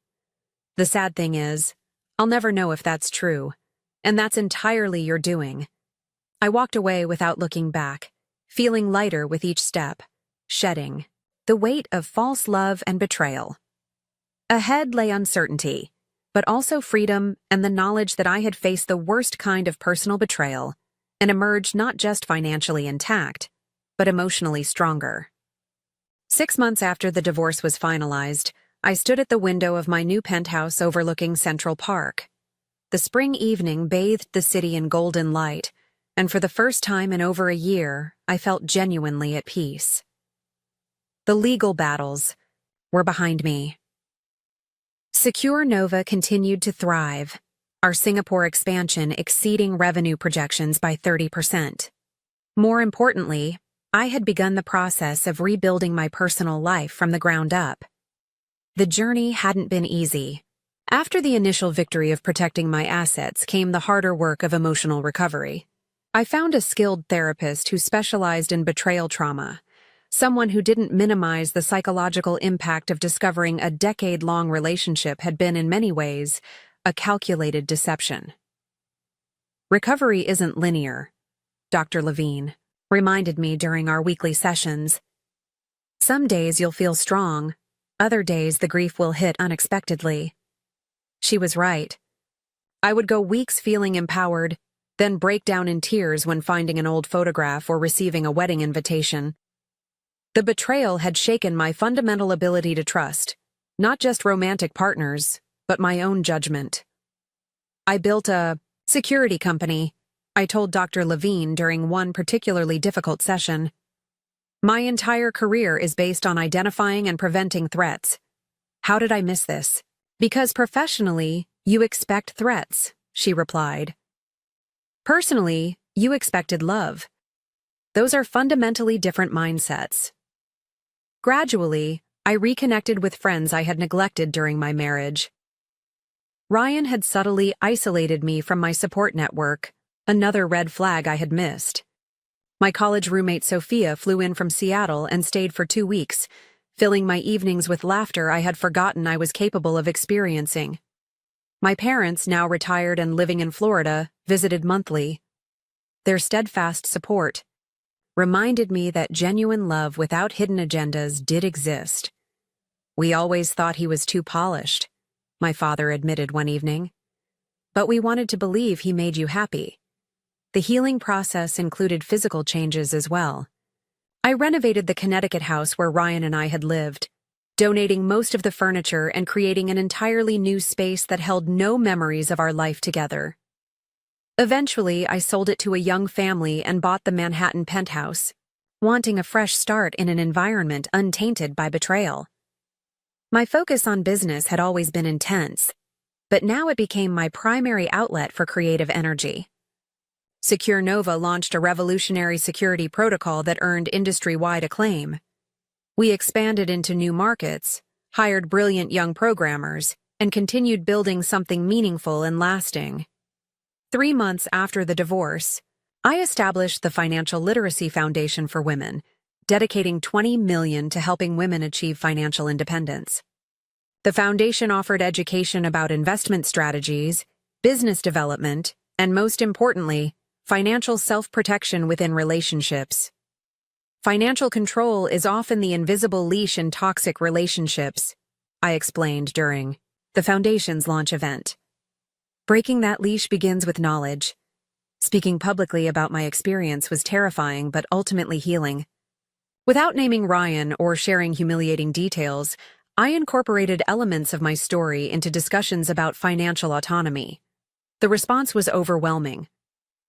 The sad thing is, I'll never know if that's true, and that's entirely your doing. I walked away without looking back, feeling lighter with each step, shedding the weight of false love and betrayal. Ahead lay uncertainty, but also freedom and the knowledge that I had faced the worst kind of personal betrayal and emerged not just financially intact, but emotionally stronger. 6 months after the divorce was finalized, I stood at the window of my new penthouse overlooking Central Park. The spring evening bathed the city in golden light, and for the first time in over a year, I felt genuinely at peace. The legal battles were behind me. Secure Nova continued to thrive, our Singapore expansion exceeding revenue projections by 30%. More importantly, I had begun the process of rebuilding my personal life from the ground up. The journey hadn't been easy. After the initial victory of protecting my assets came the harder work of emotional recovery. I found a skilled therapist who specialized in betrayal trauma, someone who didn't minimize the psychological impact of discovering a decade-long relationship had been in many ways a calculated deception. Recovery isn't linear, Dr. Levine reminded me during our weekly sessions. Some days you'll feel strong, other days the grief will hit unexpectedly. She was right. I would go weeks feeling empowered, then break down in tears when finding an old photograph or receiving a wedding invitation. The betrayal had shaken my fundamental ability to trust, not just romantic partners, but my own judgment. I built a security company, I told Dr. Levine during one particularly difficult session. My entire career is based on identifying and preventing threats. How did I miss this? Because professionally, you expect threats, she replied. Personally, you expected love. Those are fundamentally different mindsets. Gradually, I reconnected with friends I had neglected during my marriage. Ryan had subtly isolated me from my support network, another red flag I had missed. My college roommate Sophia flew in from Seattle and stayed for 2 weeks, filling my evenings with laughter I had forgotten I was capable of experiencing. My parents, now retired and living in Florida, visited monthly. Their steadfast support reminded me that genuine love without hidden agendas did exist. "We always thought he was too polished," my father admitted one evening. "But we wanted to believe he made you happy." The healing process included physical changes as well. I renovated the Connecticut house where Ryan and I had lived, donating most of the furniture and creating an entirely new space that held no memories of our life together. Eventually, I sold it to a young family and bought the Manhattan penthouse, wanting a fresh start in an environment untainted by betrayal. My focus on business had always been intense, but now it became my primary outlet for creative energy. Secure Nova launched a revolutionary security protocol that earned industry-wide acclaim. We expanded into new markets, hired brilliant young programmers, and continued building something meaningful and lasting. 3 months after the divorce, I established the Financial Literacy Foundation for Women, dedicating $20 million to helping women achieve financial independence. The foundation offered education about investment strategies, business development, and most importantly, financial self-protection within relationships. Financial control is often the invisible leash in toxic relationships, I explained during the foundation's launch event. Breaking that leash begins with knowledge. Speaking publicly about my experience was terrifying but ultimately healing. Without naming Ryan or sharing humiliating details, I incorporated elements of my story into discussions about financial autonomy. The response was overwhelming.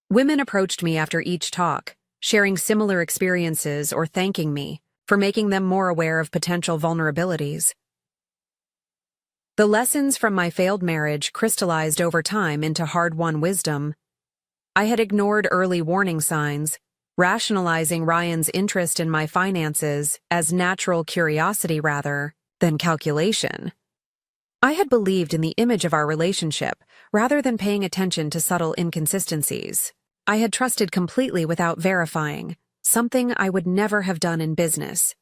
Women approached me after each talk, sharing similar experiences or thanking me for making them more aware of potential vulnerabilities. The lessons from my failed marriage crystallized over time into hard-won wisdom. I had ignored early warning signs, rationalizing Ryan's interest in my finances as natural curiosity rather than calculation. I had believed in the image of our relationship rather than paying attention to subtle inconsistencies. I had trusted completely without verifying, something I would never have done in business.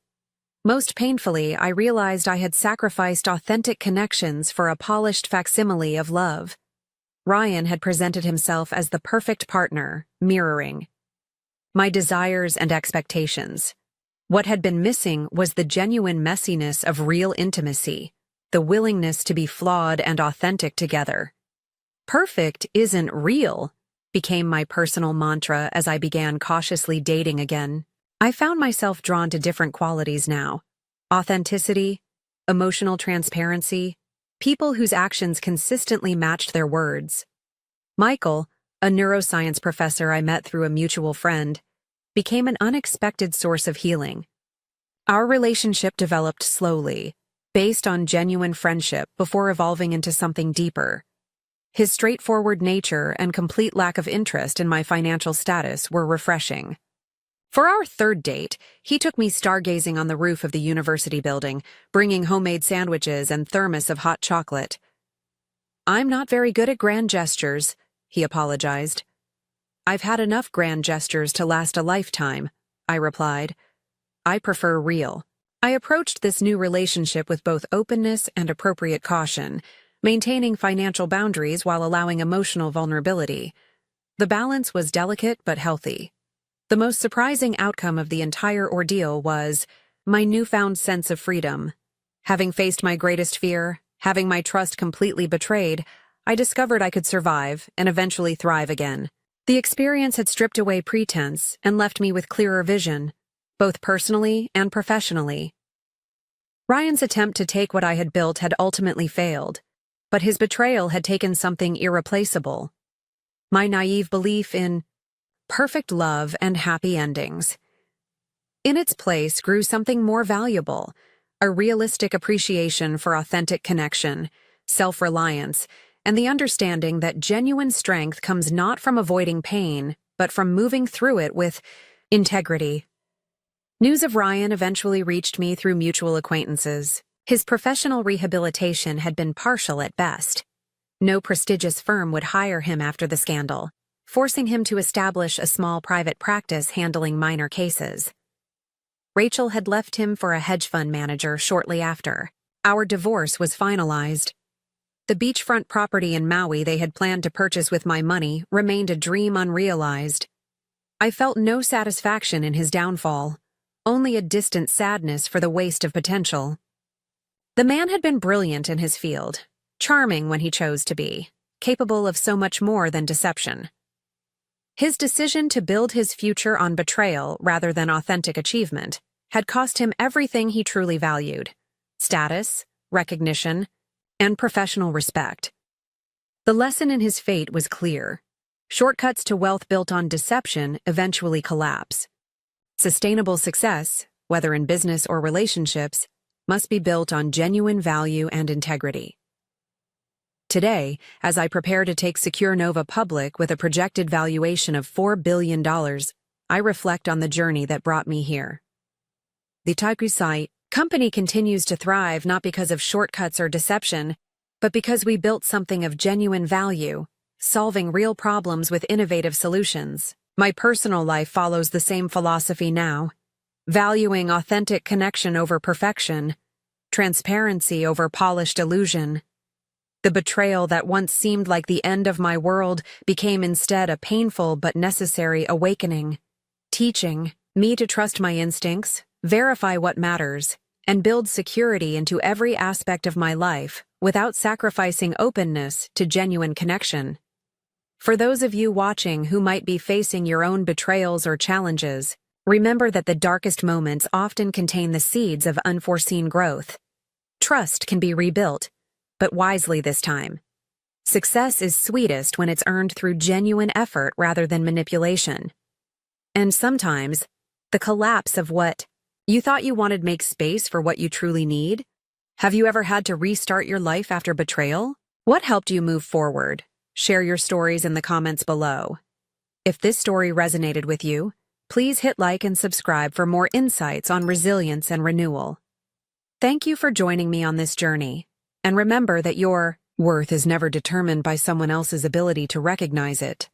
Most painfully, I realized I had sacrificed authentic connections for a polished facsimile of love. Ryan had presented himself as the perfect partner, mirroring my desires and expectations. What had been missing was the genuine messiness of real intimacy, the willingness to be flawed and authentic together. "Perfect isn't real," became my personal mantra as I began cautiously dating again. I found myself drawn to different qualities now: authenticity, emotional transparency, people whose actions consistently matched their words. Michael, a neuroscience professor I met through a mutual friend, became an unexpected source of healing. Our relationship developed slowly, based on genuine friendship before evolving into something deeper. His straightforward nature and complete lack of interest in my financial status were refreshing. For our third date, he took me stargazing on the roof of the university building, bringing homemade sandwiches and thermos of hot chocolate. "I'm not very good at grand gestures," he apologized. "I've had enough grand gestures to last a lifetime," I replied. "I prefer real." I approached this new relationship with both openness and appropriate caution, maintaining financial boundaries while allowing emotional vulnerability. The balance was delicate but healthy. The most surprising outcome of the entire ordeal was my newfound sense of freedom. Having faced my greatest fear, having my trust completely betrayed, I discovered I could survive and eventually thrive again. The experience had stripped away pretense and left me with clearer vision, both personally and professionally. Ryan's attempt to take what I had built had ultimately failed, but his betrayal had taken something irreplaceable: my naive belief in perfect love and happy endings. In its place grew something more valuable: a realistic appreciation for authentic connection, self-reliance, and the understanding that genuine strength comes not from avoiding pain, but from moving through it with integrity. News of Ryan eventually reached me through mutual acquaintances. His professional rehabilitation had been partial at best. No prestigious firm would hire him after the scandal, forcing him to establish a small private practice handling minor cases. Rachel had left him for a hedge fund manager shortly after. Our divorce was finalized. The beachfront property in Maui they had planned to purchase with my money remained a dream unrealized. I felt no satisfaction in his downfall, only a distant sadness for the waste of potential. The man had been brilliant in his field, charming when he chose to be, capable of so much more than deception. His decision to build his future on betrayal rather than authentic achievement had cost him everything he truly valued: status, recognition, and professional respect. The lesson in his fate was clear. Shortcuts to wealth built on deception eventually collapse. Sustainable success, whether in business or relationships, must be built on genuine value and integrity. Today, as I prepare to take Secure Nova public with a projected valuation of $4 billion, I reflect on the journey that brought me here. The Takusai company continues to thrive not because of shortcuts or deception, but because we built something of genuine value, solving real problems with innovative solutions. My personal life follows the same philosophy now, valuing authentic connection over perfection, transparency over polished illusion. The betrayal that once seemed like the end of my world became instead a painful but necessary awakening, teaching me to trust my instincts, verify what matters, and build security into every aspect of my life without sacrificing openness to genuine connection. For those of you watching who might be facing your own betrayals or challenges, remember that the darkest moments often contain the seeds of unforeseen growth. Trust can be rebuilt, but wisely this time. Success is sweetest when it's earned through genuine effort rather than manipulation. And sometimes, the collapse of what you thought you wanted makes space for what you truly need. Have you ever had to restart your life after betrayal? What helped you move forward? Share your stories in the comments below. If this story resonated with you, please hit like and subscribe for more insights on resilience and renewal. Thank you for joining me on this journey, and remember that your worth is never determined by someone else's ability to recognize it.